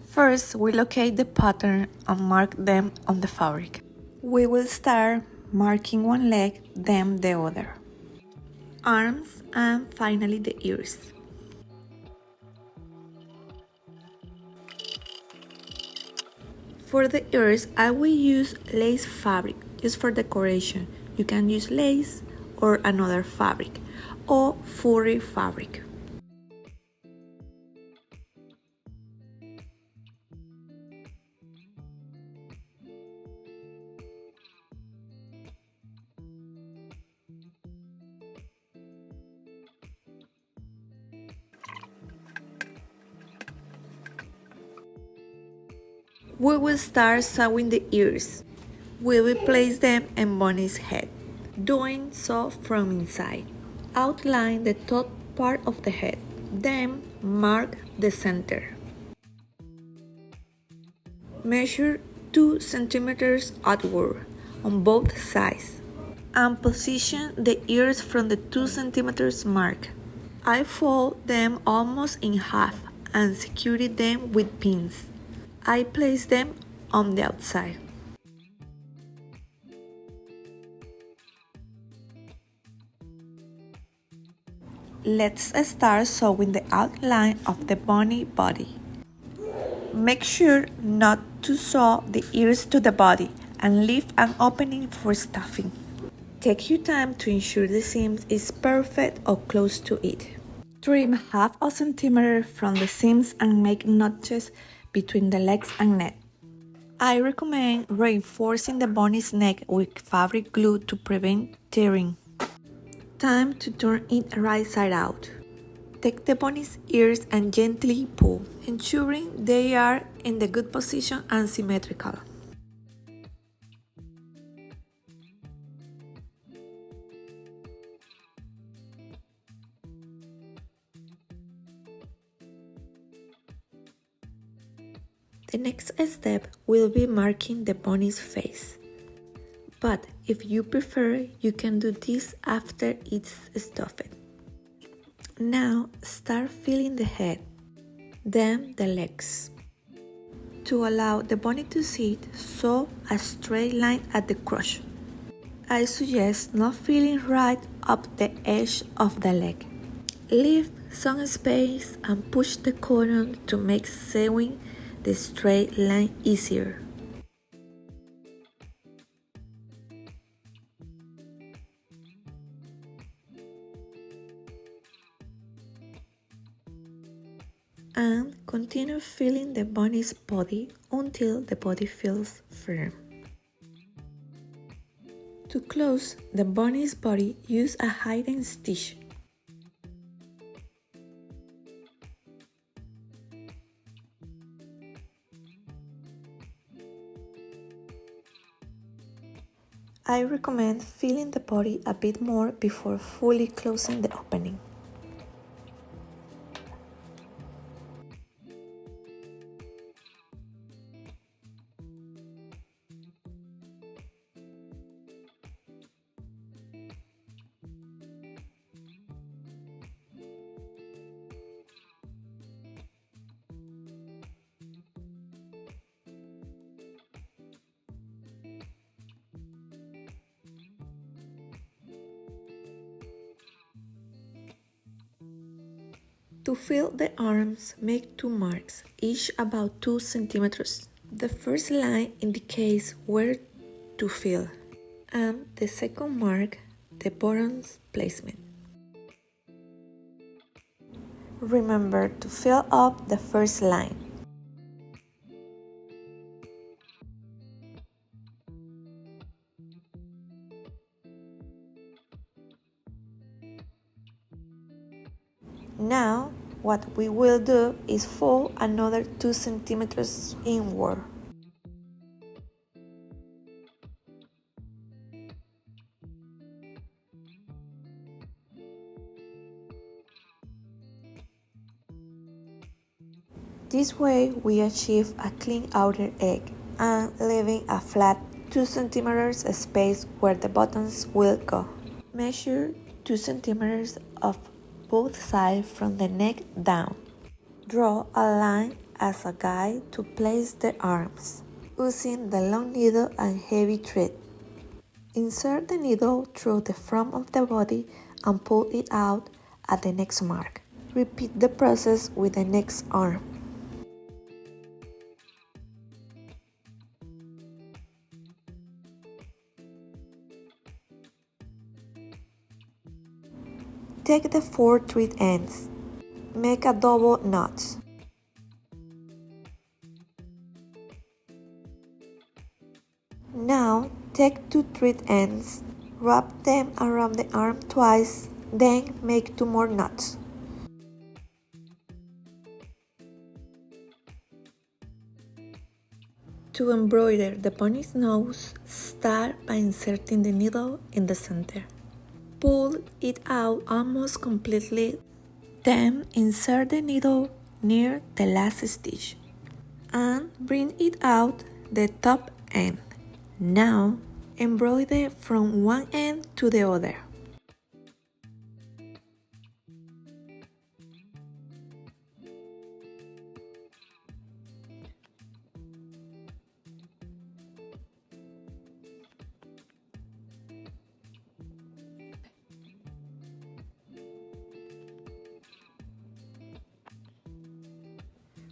First, we locate the pattern and mark them on the fabric. We will start marking one leg, then the other, arms, and finally the ears. For the ears, I will use lace fabric, just for decoration. You can use lace or another fabric, or furry fabric. We will start sewing the ears. We will place them in bunny's head, doing so from inside. Outline the top part of the head, then mark the center. Measure 2 centimeters outward on both sides and position the ears from the 2 centimeters mark. I fold them almost in half and secure them with pins. I place them on the outside. Let's start sewing the outline of the bunny body. Make sure not to sew the ears to the body and leave an opening for stuffing. Take your time to ensure the seam is perfect or close to it. Trim half a centimeter from the seams and make notches between the legs and neck. I recommend reinforcing the bunny's neck with fabric glue to prevent tearing. Time to turn it right side out. Take the bunny's ears and gently pull, ensuring they are in the good position and symmetrical. The next step will be marking the bunny's face. But if you prefer, you can do this after it's stuffed. Now start filling the head, then the legs. To allow the bunny to sit, sew a straight line at the crotch. I suggest not filling right up the edge of the leg. Leave some space and push the cotton to make sewing the straight line easier. And continue filling the bunny's body until the body feels firm. To close the bunny's body, use a hidden stitch. I recommend filling the body a bit more before fully closing the opening. To fill the arms, make 2 marks, each about 2 centimeters. The first line indicates where to fill, and the second mark, the bottom's placement. Remember to fill up the first line. Now, what we will do is fold another 2 centimeters inward. This way we achieve a clean outer edge and leaving a flat 2 centimeters space where the buttons will go. Measure 2 centimeters of both sides from the neck down. Draw a line as a guide to place the arms, using the long needle and heavy thread. Insert the needle through the front of the body and pull it out at the next mark. Repeat the process with the next arm. Take the 4 thread ends. Make a double knot. Now, take 2 thread ends, wrap them around the arm twice, then make 2 more knots. To embroider the pony's nose, start by inserting the needle in the center. Pull it out almost completely, then insert the needle near the last stitch and bring it out the top end. Now, embroider from one end to the other.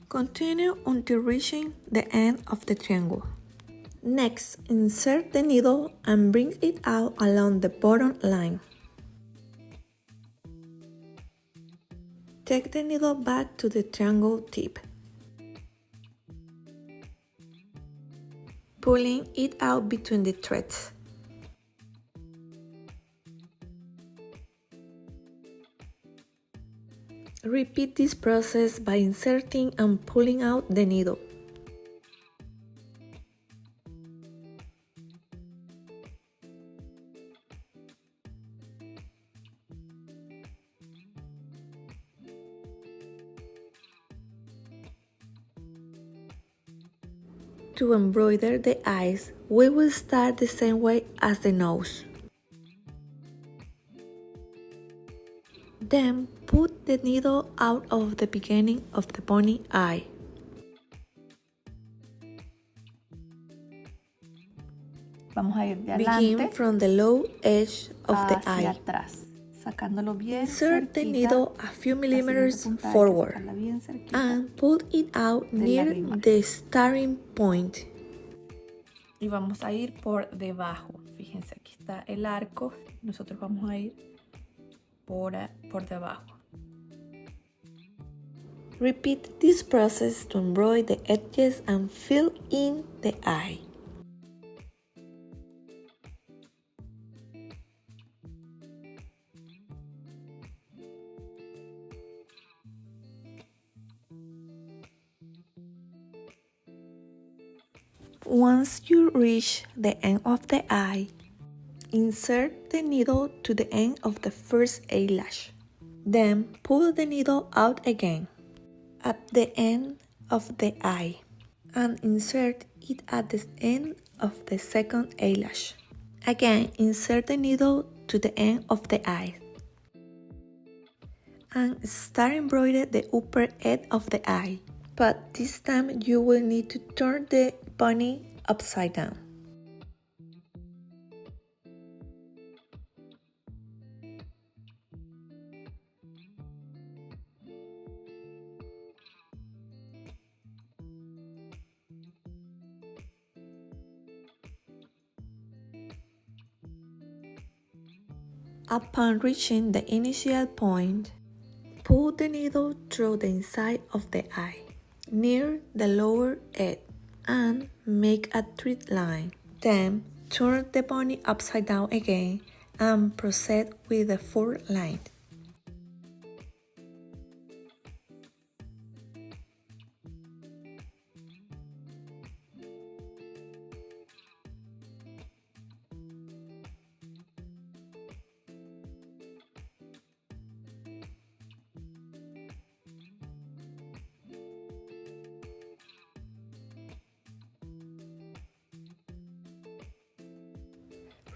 Continue until reaching the end of the triangle. Next, insert the needle and bring it out along the bottom line. Take the needle back to the triangle tip, pulling it out between the threads. Repeat this process by inserting and pulling out the needle. To embroider the eyes, we will start the same way as the nose. Then put the needle out of the beginning of the pony eye. Vamos a ir de adelante. Begin from the low edge of the hacia eye. atrás, sacándolo bien Insert the cerquita, needle a few millimeters punta hay que forward sacarla bien cerquita. and pull it out de la near rima. the starting point. Y vamos a ir por debajo. Fíjense, aquí está el arco. Nosotros vamos a ir por debajo. Repeat this process to embroider the edges and fill in the eye. Once you reach the end of the eye, insert the needle to the end of the first eyelash. Then pull the needle out again at the end of the eye and insert it at the end of the second eyelash. Again, insert the needle to the end of the eye and start embroidering the upper edge of the eye. But this time you will need to turn the pony upside down. Upon reaching the initial point, pull the needle through the inside of the eye, near the lower edge, and make a thread line. Then, turn the pony upside down again and proceed with the fourth line.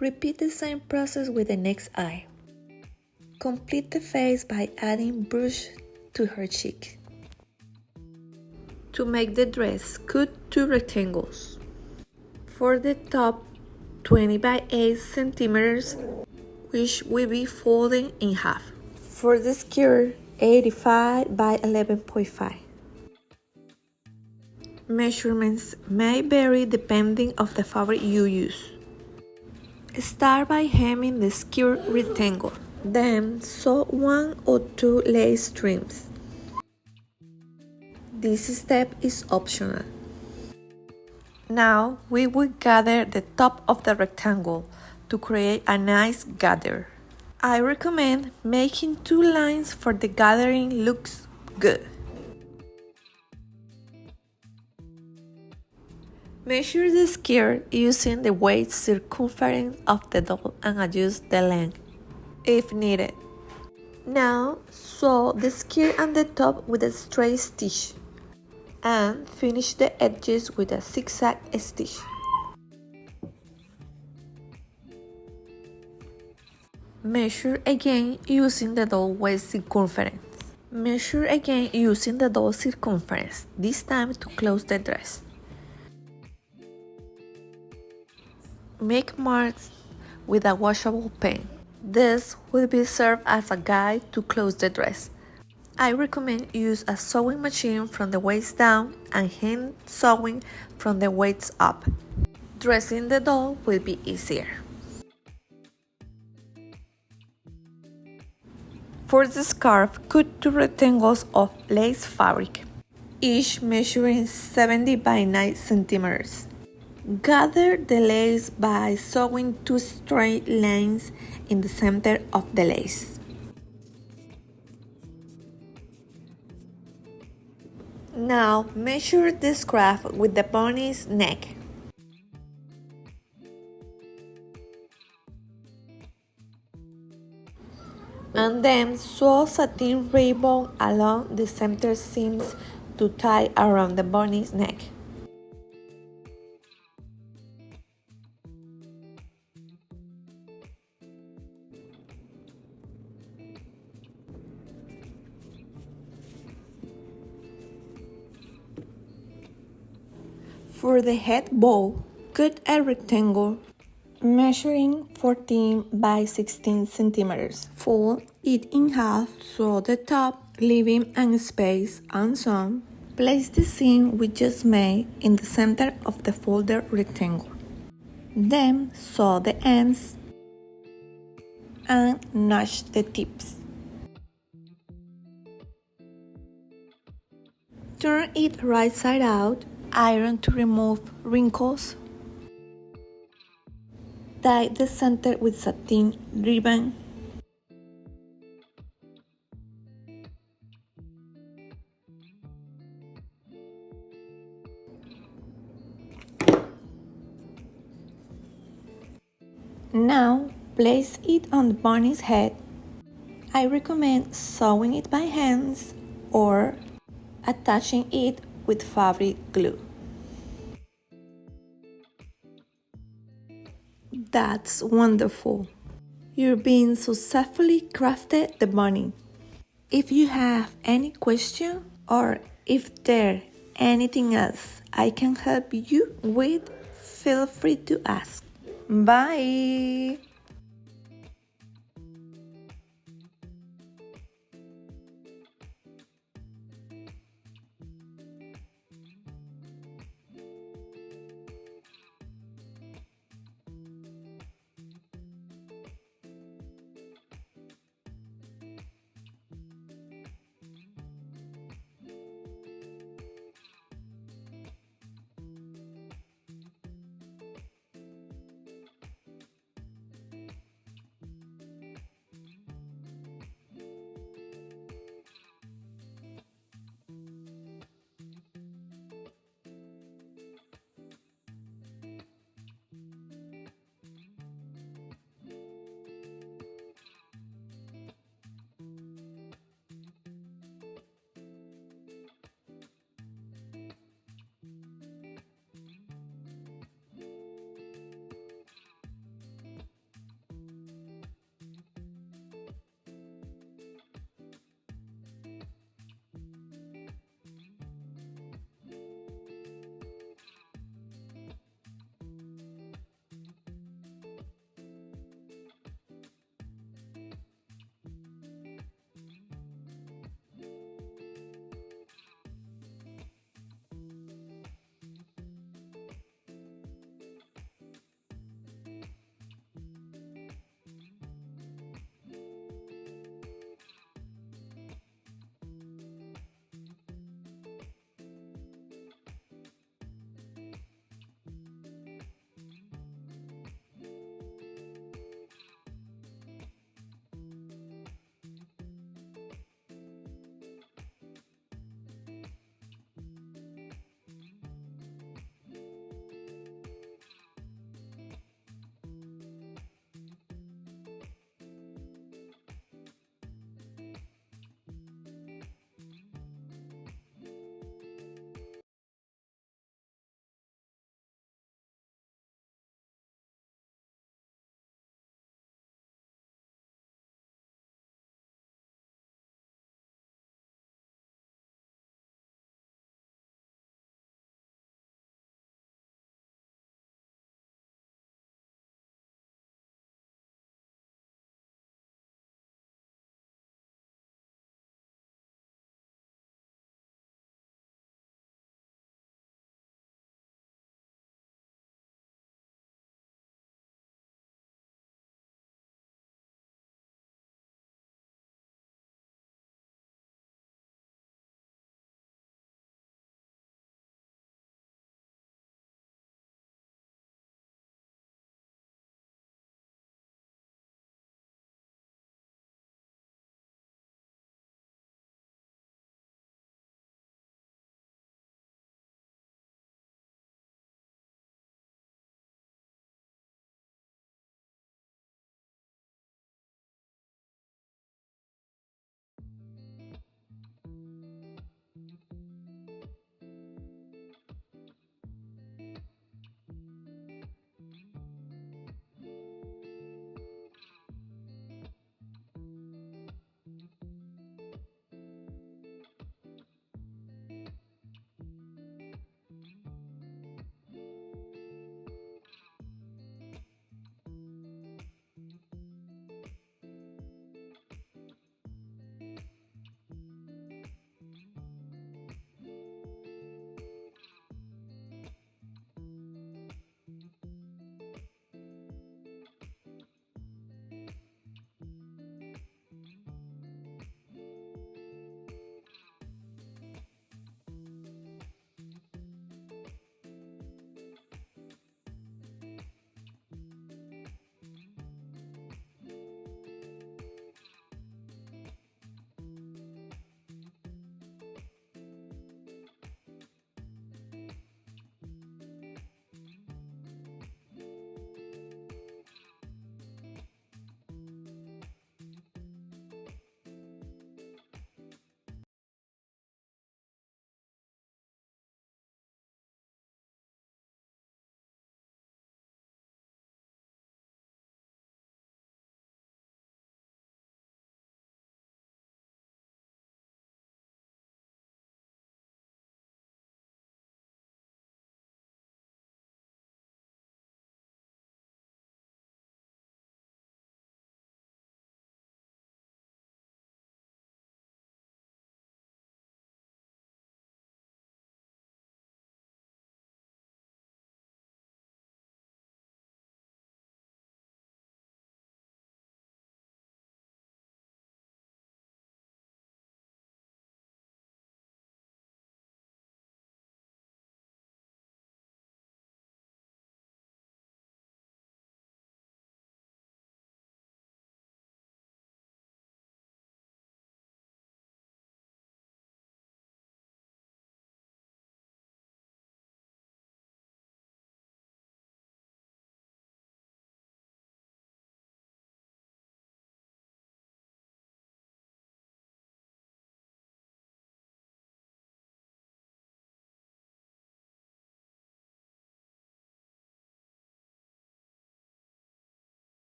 Repeat the same process with the next eye. Complete the face by adding brush to her cheek. To make the dress, cut 2 rectangles. For the top, 20 by 8 centimeters, which will be folded in half. For the skirt, 85 by 11.5. Measurements may vary depending on the fabric you use. Start by hemming the skirt rectangle. Then sew 1 or 2 lace strips. This step is optional. Now we will gather the top of the rectangle to create a nice gather. I recommend making 2 lines for the gathering looks good. Measure the skirt using the waist circumference of the doll and adjust the length if needed. Now sew the skirt and the top with a straight stitch and finish the edges with a zigzag stitch. Measure again using the doll waist circumference. Measure again using the doll circumference, this time to close the dress. Make marks with a washable pen. This will be served as a guide to close the dress. I recommend use a sewing machine from the waist down and hand sewing from the waist up. Dressing the doll will be easier. For the scarf, cut 2 rectangles of lace fabric, each measuring 70 by 9 centimeters. Gather the lace by sewing 2 straight lines in the center of the lace. Now measure the scarf with the pony's neck. And then sew satin ribbon along the center seams to tie around the bunny's neck. For the head bow, cut a rectangle measuring 14 by 16 centimeters. Fold it in half, sew the top, leaving a space and seam. Place the seam we just made in the center of the folded rectangle. Then sew the ends and notch the tips. Turn it right side out. Iron to remove wrinkles. Tie the center with satin ribbon. Now place it on the bunny's head. I recommend sewing it by hands or attaching it with fabric glue. That's wonderful! You're being successfully crafted the bunny. If you have any question or if there's anything else I can help you with, feel free to ask. Bye!